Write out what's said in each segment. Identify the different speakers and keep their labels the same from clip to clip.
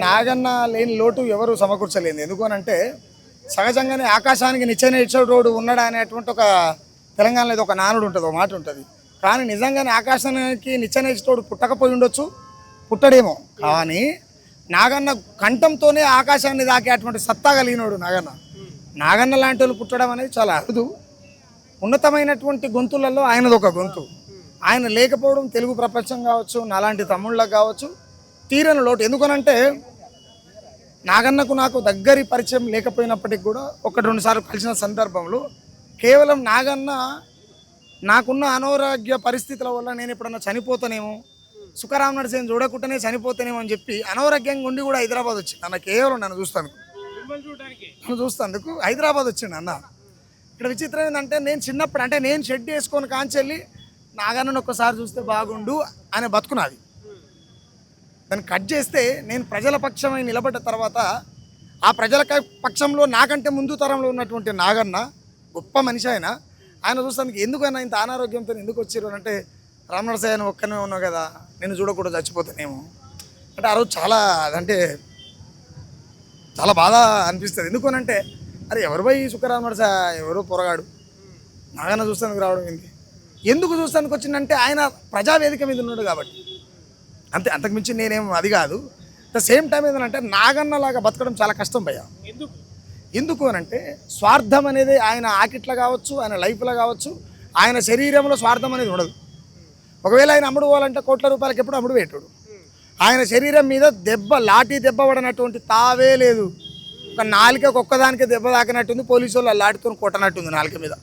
Speaker 1: నాగన్న లేని లోటు ఎవరు సమకూర్చలేదు. ఎందుకు అని అంటే సహజంగానే ఆకాశానికి నిచ్చెన ఇచ్చేటోడు ఉన్నాడా అనేటువంటి ఒక తెలంగాణలో ఒక నానుడు ఉంటుంది, ఒక మాట ఉంటుంది. కానీ నిజంగానే ఆకాశానికి నిచ్చెన ఇచ్చేటోడు పుట్టకపోయి ఉండొచ్చు, పుట్టడేమో. కానీ నాగన్న కంఠంతోనే ఆకాశాన్ని దాకేటువంటి సత్తా కలిగినోడు నాగన్న. నాగన్న లాంటి వాళ్ళు పుట్టడం అనేది చాలా అరుదు. ఉన్నతమైనటువంటి గొంతులలో ఆయనది ఒక గొంతు. ఆయన లేకపోవడం తెలుగు ప్రపంచం కావచ్చు, నాలాంటి తమ్ముళ్ళకు కావచ్చు తీరని లోటు. ఎందుకనంటే నాగన్నకు నాకు దగ్గరి పరిచయం లేకపోయినప్పటికి కూడా 1-2 సార్లు కలిసిన సందర్భంలో కేవలం నాగన్న నాకున్న అనారోగ్య పరిస్థితుల వల్ల నేను ఎప్పుడన్నా చనిపోతానేమో, సుఖరామ్ నరసింహ చూడకుండానే చనిపోతానేమో అని చెప్పి అనారోగ్యంగా ఉండి కూడా హైదరాబాద్ వచ్చింది అన్న. కేవలం నన్ను చూస్తాను హైదరాబాద్ వచ్చిండు అన్న. ఇక్కడ విచిత్రం ఏంటంటే నేను చిన్నప్పుడు అంటే నేను షెడ్ వేసుకొని కాంచెల్లి నాగన్నను ఒక్కసారి చూస్తే బాగుండు అనే బతుకున్నది. దాన్ని కట్ చేస్తే నేను ప్రజల పక్షమై నిలబడ్డ తర్వాత ఆ ప్రజల పక్షంలో నాకంటే ముందు తరంలో ఉన్నటువంటి నాగన్న గొప్ప మనిషి. ఆయన చూస్తానికి ఎందుకైనా ఇంత అనారోగ్యంతో ఎందుకు వచ్చారు అంటే రామనరసయ్య ఒక్కనే ఉన్నావు కదా, నేను చూడకూడదు చచ్చిపోతానేమో అంటే ఆ రోజు చాలా అంటే చాలా బాధ అనిపిస్తుంది. ఎందుకనంటే అరే ఎవరు పోయి సుఖరామనరసయ్య ఎవరో పొరగాడు నాగన్న చూస్తానికి రావడం ఏంటి, ఎందుకు చూస్తానికి వచ్చిందంటే ఆయన ప్రజావేదిక మీద ఉన్నాడు కాబట్టి అంతే. అంతకుమించి నేనేం అది కాదు. ద సేమ్ టైం ఏంటంటే నాగన్నలాగా బతకడం చాలా కష్టం భయ్య. ఎందుకు అని అంటే స్వార్థం అనేది ఆయన ఆకిట్లో కావచ్చు, ఆయన లైఫ్లో కావచ్చు, ఆయన శరీరంలో స్వార్థం అనేది ఉండదు. ఒకవేళ ఆయన అమ్ముడు పోవాలంటే కోట్ల రూపాయలకి ఎప్పుడు అమ్ముడు పెట్టాడు. ఆయన శరీరం మీద లాఠీ దెబ్బ పడినటువంటి తావే లేదు. ఒక నాలుకకి ఒక్కదానికి దెబ్బ తాకినట్టుంది, పోలీసు వాళ్ళు లాఠీతో కొట్టనట్టుంది నాలుక మీద.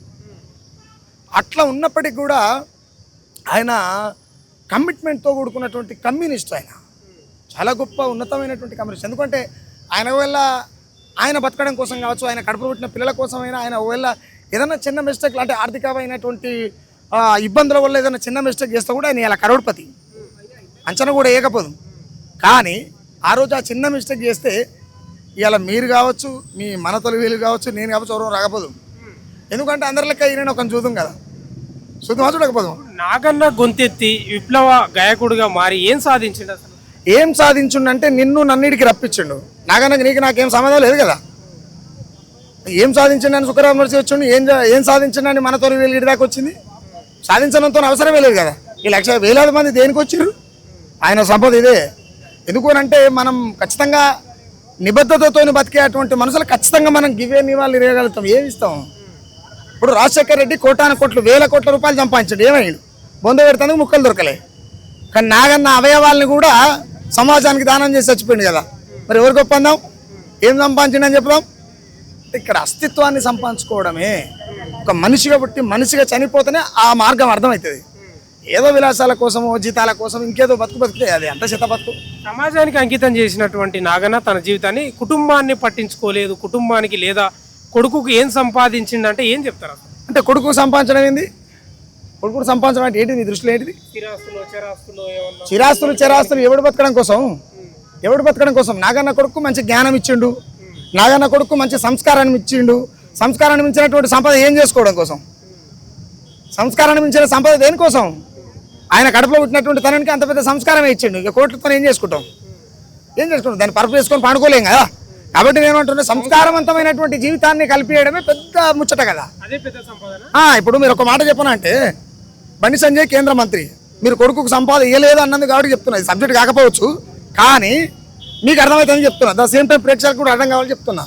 Speaker 1: అట్లా ఉన్నప్పటికీ కూడా ఆయన కమిట్మెంట్తో కూడుకున్నటువంటి కమ్యూనిస్ట్. ఆయన చాలా గొప్ప ఉన్నతమైనటువంటి కమ్యూనిస్ట్. ఎందుకంటే ఆయన వల్ల ఆయన బతకడం కోసం కావచ్చు, ఆయన కడుపు పుట్టిన పిల్లల కోసమైనా ఆయన ఒకవేళ ఏదైనా చిన్న మిస్టేక్ అంటే ఆర్థికమైనటువంటి ఇబ్బందుల వల్ల ఏదైనా చిన్న మిస్టేక్ చేస్తే కూడా ఆయన ఇలా కరోడ్పతి అంచనా కూడా వేయకపోదు. కానీ ఆ రోజు ఆ చిన్న మిస్టేక్ చేస్తే ఇవాళ మీరు కావచ్చు, మీ మన తొలివేలు కావచ్చు, నేను కావచ్చు ఎవరో రాకపోదు. ఎందుకంటే అందరి లెక్క ఈయన ఒక చూద్దాం కదా, చూద్దామా చూడకపోదు.
Speaker 2: నాగన్న గొంతెత్తి విప్లవ గాయకుడిగా మారి ఏం సాధించిండు అసలు?
Speaker 1: ఏం సాధించుండంటే నన్నిడికి రప్పించిండు. నాగన్నకి నీకు నాకేం సంబంధం లేదు కదా. ఏం సాధించిండని సుఖరామ్ నరసి వచ్చిండు, ఏం సాధించిండని మన తొలివేలు ఇడి దాకా వచ్చింది. సాధించడంతో అవసరమే లేదు కదా. ఈ వేలాది మంది దేనికి వచ్చారు, ఆయన సంపద ఇదే. ఎందుకు అంటే మనం ఖచ్చితంగా నిబద్ధతతో బతికేటువంటి మనుషులు ఖచ్చితంగా మనం గివే నివాళులు ఇవ్వగలుగుతాం. ఏమి ఇస్తాం? ఇప్పుడు రాజశేఖర్ రెడ్డి వేల కోట్ల రూపాయలు సంపాదించాడు, ఏమయ్యాడు? బొంద పెడతానికి ముక్కలు దొరకలే. కానీ నాగన్న అవయవాల్ని కూడా సమాజానికి దానం చేసి చచ్చిపోయింది కదా. మరి ఎవరికి ఒప్పందాం? ఏం సంపాదించిండని చెప్దాం? ఇక్కడ అస్తిత్వాన్ని సంపాదించుకోవడమే. ఒక మనిషిగా పుట్టి మనిషిగా చనిపోతేనే ఆ మార్గం అర్థమవుతుంది. ఏదో విలాసాల కోసమో జీతాల కోసం ఇంకేదో బతికితే అది అంత శత బతుకు.
Speaker 2: సమాజానికి అంకితం చేసినటువంటి నాగన్న తన జీవితాన్ని కుటుంబాన్ని పట్టించుకోలేదు. కుటుంబానికి లేదా కొడుకుకు ఏం సంపాదించిందంటే ఏం చెప్తారు?
Speaker 1: అంటే కొడుకు సంపాదించడం ఏంది? కొడుకు సంపాదించడం అంటే ఏంటి నీ దృష్టిలో ఏంటిది? చిరాస్తులు చెరాస్తులు ఎవడు బతకడం కోసం? నాగన్న కొడుకు మంచి జ్ఞానం ఇచ్చిండు, నాగన్న కొడుకు మంచి సంస్కారాన్ని ఇచ్చిండు. సంస్కారాన్ని మించినటువంటి సంపద ఏం చేసుకోవడం కోసం? సంస్కారాన్ని మించిన సంపద దేనికోసం? ఆయన కడుపులో పుట్టినటువంటి తనకి అంత పెద్ద సంస్కారమే ఇచ్చిండు. ఇక కోట్లతో ఏం చేసుకుంటాం? దాన్ని పరుపు వేసుకొని పండుకోలేం కదా. కాబట్టి నేనేమంటున్నా, సంస్కారవంతమైనటువంటి జీవితాన్ని కలిపియడమే పెద్ద ముచ్చట కదా. ఇప్పుడు మీరు ఒక మాట చెప్పనంటే బండి సంజయ్ కేంద్ర మంత్రి, మీరు కొడుకు సంపాద ఇవ్వలేదు అన్నది కాబట్టి చెప్తున్నా. ఇది సబ్జెక్ట్ కాకపోవచ్చు కానీ మీకు అర్థమవుతుందని చెప్తున్నా. ద సేమ్ టైం ప్రేక్షకులకు కూడా అర్థం కావాలని చెప్తున్నా.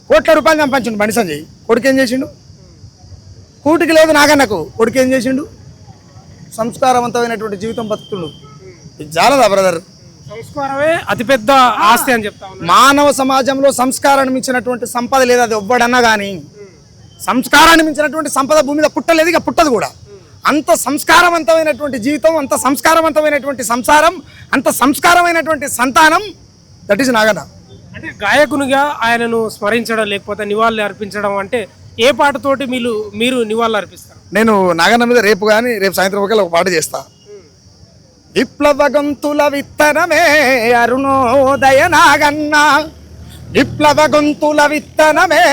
Speaker 1: కోట్ల రూపాయలు సంపాదించండు బండి సంజయ్, కొడుకు ఏం చేసిండు? కూటికి లేదు నాగన్నకు, కొడుకు ఏం చేసిండు? సంస్కారవంతమైనటువంటి జీవితం బతుకుతుండు. ఇది చాలదా బ్రదర్?
Speaker 2: సంస్కారమే అతిపెద్ద ఆస్తి అని చెప్తా.
Speaker 1: మానవ సమాజంలో సంస్కారాన్ని మించినటువంటి సంపద లేదు. అది ఎవ్వడన్నా కానీ సంస్కారాన్ని మించినటువంటి సంపద భూమి మీద పుట్టలేదు, ఇక పుట్టదు కూడా. అంత సంస్కారవంతమైనటువంటి జీవితం, అంత సంస్కారవంతమైనటువంటి సంసారం, అంత సంస్కారమైనటువంటి సంతానం, దట్ ఈస్ నాగన్న.
Speaker 2: అంటే గాయకునిగా ఆయనను స్మరించడం లేకపోతే నివాళులు అర్పించడం అంటే ఏ పాటతోటి మీరు నివాళులు అర్పిస్తారు?
Speaker 1: నేను నాగన్న మీద రేపు సాయంత్రం ఒకవేళ ఒక పాట చేస్తా. విప్లవ గొంతుల విత్తనమే అరుణోదయ నాగన్న, విప్లవ గొంతుల విత్తనమే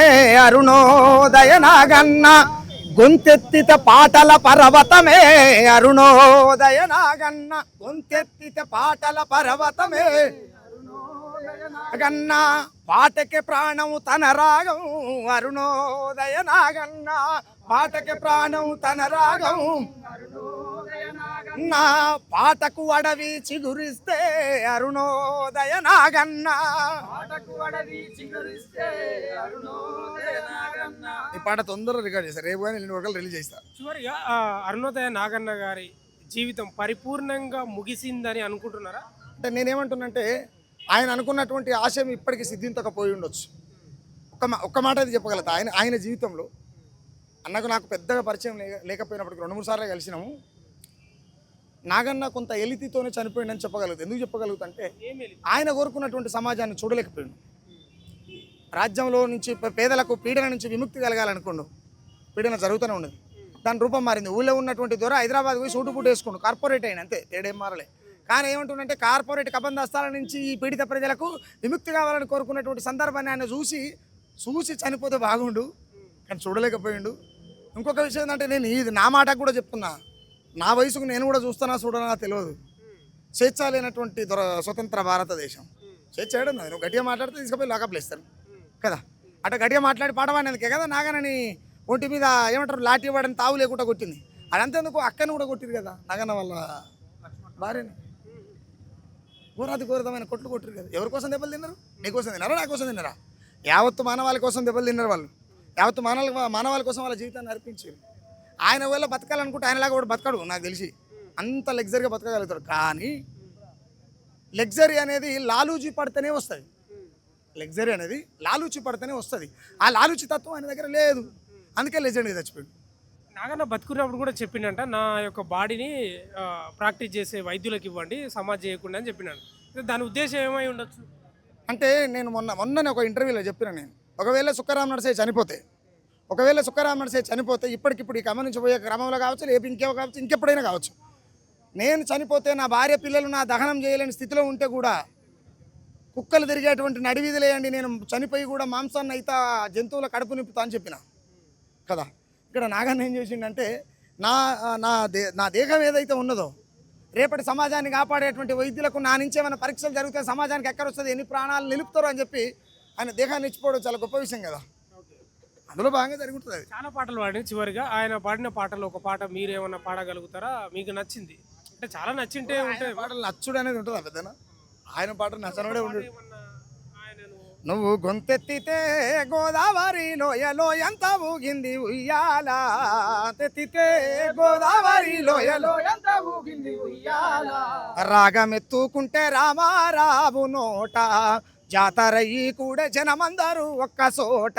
Speaker 1: అరుణోదయ నాగన్న, గొంతెత్తిత పాటల పర్వతమే అరుణోదయ నాగన్న, గొంతెత్తిత పాటల పర్వతమే అరుణోదయ నాగన్న పాటకి ప్రాణం తన రాగం అరుణోదయ నాగన్న పాటకి ప్రాణం తన రాగం నా పాటకు అడవి చిగురిస్తే అరుణోదయ నాగన్న ఈ పాట తొందరగా రికార్డ్ చేస్తారు రేపు కానీ 2 వరకు రిలీజ్ చేస్తా.
Speaker 2: చివరిగా అరుణోదయ నాగన్న గారి జీవితం పరిపూర్ణంగా ముగిసిందని అనుకుంటున్నారా?
Speaker 1: అంటే నేనేమంటున్నంటే ఆయన అనుకున్నటువంటి ఆశయం ఇప్పటికీ సిద్ధించకపోయి ఉండొచ్చు. ఒక్క మాట అయితే చెప్పగలుగుతా. ఆయన జీవితంలో అన్నకు నాకు పెద్దగా పరిచయం లేకపోయినప్పటికీ 2-3 సార్లు కలిసినాము. నాగన్న కొంత ఎలితితోనే చనిపోయిందని చెప్పగలుగుతా. ఎందుకు చెప్పగలుగుతా అంటే ఆయన కోరుకున్నటువంటి సమాజాన్ని చూడలేకపోయిండు. రాజ్యంలో నుంచి పేదలకు పీడన నుంచి విముక్తి కలగాలనుకోండు, పీడన జరుగుతూనే ఉన్నది. దాని రూపం మారింది. ఊళ్ళో ఉన్నటువంటి దొర హైదరాబాద్ పోయి సూటు బూటు వేసుకోండు, కార్పొరేట్ అయిన అంతే, తేడేం మారలే. కానీ ఏమంటుండంటే కార్పొరేట్ కబంధస్తాల నుంచి ఈ పీడిత ప్రజలకు విముక్తి కావాలని కోరుకున్నటువంటి సందర్భాన్ని ఆయన చూసి చనిపోతే బాగుండు, కానీ చూడలేకపోయిండు. ఇంకొక విషయం ఏంటంటే నేను ఇది నా మాటకు కూడా చెప్తున్నా, నా వయసుకు నేను కూడా చూడనా తెలియదు. స్వేచ్ఛ లేనటువంటి స్వతంత్ర భారతదేశం. స్వేచ్ఛ చేయడం నువ్వు గట్టిగా మాట్లాడితే తీసుకుపోయి లాకప్లు ఇస్తారు కదా. అట్లా గట్టిగా మాట్లాడి పాడవాడినందుకే కదా నాగనని ఒంటి మీద ఏమంటారు లాఠీ ఇవ్వడానికి తావు లేకుండా కొట్టింది. అదంతేందుకు అక్కని కూడా కొట్టిరు కదా నాగన్న వాళ్ళ భార్యని. ఘోరమైన కొట్లు కొట్టిరు కదా. ఎవరి కోసం దెబ్బలు తిన్నారు? నీకోసం తిన్నారా, నా కోసం తిన్నారా? యావత్తు మానవాళి కోసం దెబ్బలు తిన్నారు వాళ్ళు. యావత్తు మానవాళి కోసం వాళ్ళ జీవితాన్ని అర్పించారు. ఆయన వల్ల బతకాలనుకుంటే ఆయనలాగా కూడా బతకడు నాకు తెలిసి. అంత లగ్జరీగా బతకగలుగుతాడు. కానీ లగ్జరీ అనేది లాలూచి పడితేనే వస్తుంది. లగ్జరీ అనేది లాలూచి పడితేనే వస్తుంది. ఆ లాలూచి తత్వం ఆయన దగ్గర లేదు. అందుకే లెజెండ్గా చచ్చిపోయాడు.
Speaker 2: నాగన్న బతుకున్నప్పుడు కూడా చెప్పిండంట, నా యొక్క బాడీని ప్రాక్టీస్ చేసే వైద్యులకు ఇవ్వండి, సమాజ్ చేయకుండా అని చెప్పినాడు. దాని ఉద్దేశం ఏమై ఉండొచ్చు
Speaker 1: అంటే నేను మొన్ననే ఒక ఇంటర్వ్యూలో చెప్పిన, నేను ఒకవేళ సుఖరాం నరసయ్య చనిపోతే ఇప్పటికిప్పుడు ఈ క్రమం నుంచి పోయే క్రమంలో కావచ్చు, రేపు కావచ్చు, ఇంకెప్పుడైనా కావచ్చు, నేను చనిపోతే నా భార్య పిల్లలు నా దహనం చేయలేని స్థితిలో ఉంటే కూడా కుక్కలు తిరిగేటువంటి నడివీధులేయండి, నేను చనిపోయి కూడా మాంసాన్ని అయితే జంతువుల కడుపు నింపుతా అని చెప్పిన కదా. ఇక్కడ నాగన్న ఏం చేసిండంటే నా దేహం ఏదైతే ఉన్నదో రేపటి సమాజాన్ని కాపాడేటువంటి వైద్యులకు నా నుంచి ఏమైనా పరీక్షలు జరిగితే సమాజానికి ఎక్కడ వస్తుంది, ఎన్ని ప్రాణాలు నిలుపుతారో అని చెప్పి ఆయన దేహాన్ని ఇచ్చిపోవడం చాలా గొప్ప విషయం కదా. అందులో భాగంగా జరుగుతుంది.
Speaker 2: చాలా పాటలు పాడి చివరిగా ఆయన పాడిన పాటలు ఒక పాట మీరేమన్నా పాడగలుగుతారా? మీకు నచ్చింది అంటే చాలా నచ్చింటే ఉంటాయి
Speaker 1: పాటలు నచ్చుడు అనేది ఉంటుందా పెద్దనా? ఆయన పాటలు నచ్చనుడే ఉండడు. నువ్వు గొంతెత్తితే గోదావరి లోయలో ఎంత ఊగింది ఉయ్యాల, తెత్తితే గోదావరి లోయలో ఎంత ఊగింది ఉయ్యాల, రాగమెత్తుకుంటే రామారావు నోట జాతరయ్యి కూడా జనమందరూ ఒక్క చోట,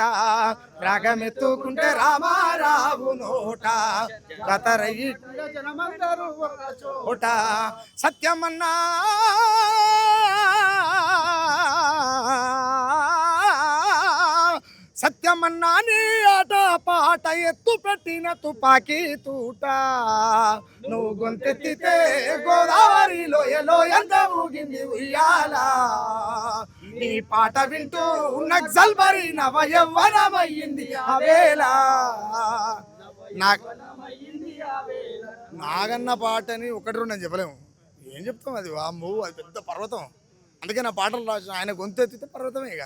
Speaker 1: రాగమెత్తుకుంటే రామారావు నోట జాతరయ్యి జనమందరూ ఒక్క చోట, సత్యమన్నా సత్యమన్నా నీ ఆట పాట ఎత్తు పెట్టిన తుపాకీ తూట, నువ్వు గొంతెత్తితే గోదావరి లోయలో ఎంత ఊగింది ఉయ్యాల, నీ పాట వింటూ నక్సల్ బరి నవయవ్వనమయ్యింది అవేళ. నాగన్న పాటని 1-2 నేను చెప్పలేము, ఏం చెప్తాం, అది వామ్మో అది పెద్ద పర్వతం. అందుకే నా పాటలు రాసిన ఆయన గొంతెత్తితే పర్వతమే ఇక.